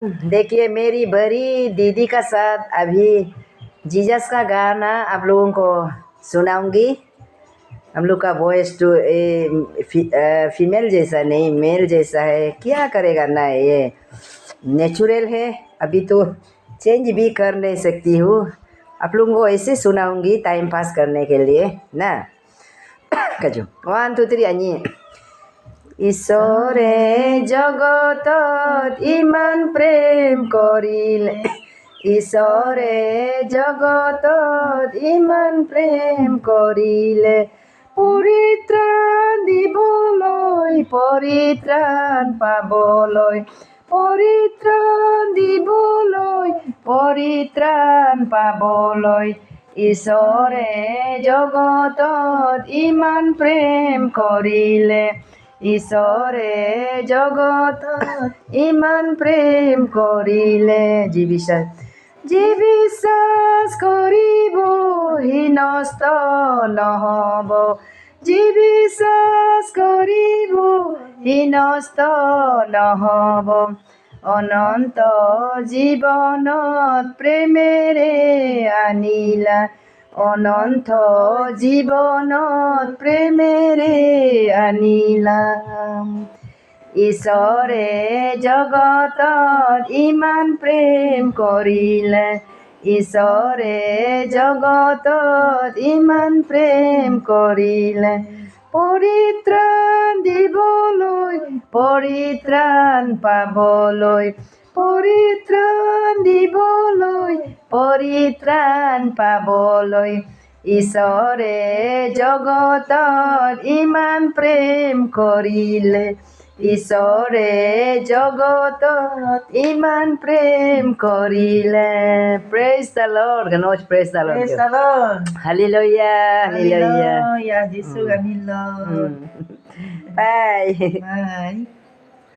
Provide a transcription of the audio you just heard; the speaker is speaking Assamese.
देखिए मेरी बड़ी दीदी का साथ अभी जीसस का गाना आप लोगों को सुनाऊंगी। हम लोग का वॉइस तो फीमेल जैसा नहीं मेल जैसा है, क्या करेगा ना, ये नेचुरल है। अभी तो चेंज भी कर नहीं सकती हूँ। आप लोगों को ऐसे सुनाऊंगी टाइम पास करने के लिए ना। कजो 1 2 3 आनी। ঈশ্বরে জগতত ইমান প্রেম করিলে, ঈশ্বরে জগতত ইমান প্রেম করিলে, পৰিত্ৰাণ দিবলৈ পৰিত্ৰাণ পাবলৈ, পৰিত্ৰাণ দিবলৈ পৰিত্ৰাণ পাবলৈ, ঈশ্বৰে জগতত ইমান প্ৰেম কৰিলে, ঈশ্বৰে জগতত ইমান প্ৰেম কৰিলে। যি বিশ্বাস কৰিব সি নষ্ট নহ'ব, যি বিশ্বাস কৰিব সি নষ্ট নহ'ব, অনন্ত জীৱনত প্ৰেমেৰে আনিলা, অনন্ত জীৱনত প্ৰেমেৰে আনিলা। ঈশ্বৰে জগতত ইমান প্ৰেম কৰিলে, ঈশ্বৰে জগতত ইমান প্ৰেম কৰিলে, পৰিত্ৰাণ দিবলৈ পৰিত্ৰাণ পাবলৈ, পৰিত্ৰাণ দিবলৈ পৰিত্ৰাণ পাবলৈ, ঈশ্বৰে জগতত ইমান প্ৰেম কৰিলে, ঈশ্বৰে জগতত ইমান প্ৰেম কৰিলে। Praise the Lord. Ganon, praise the Lord. Praise the Lord. Hallelujah. Hallelujah. Hallelujah. Jesus kami Lord. Bye. Bye.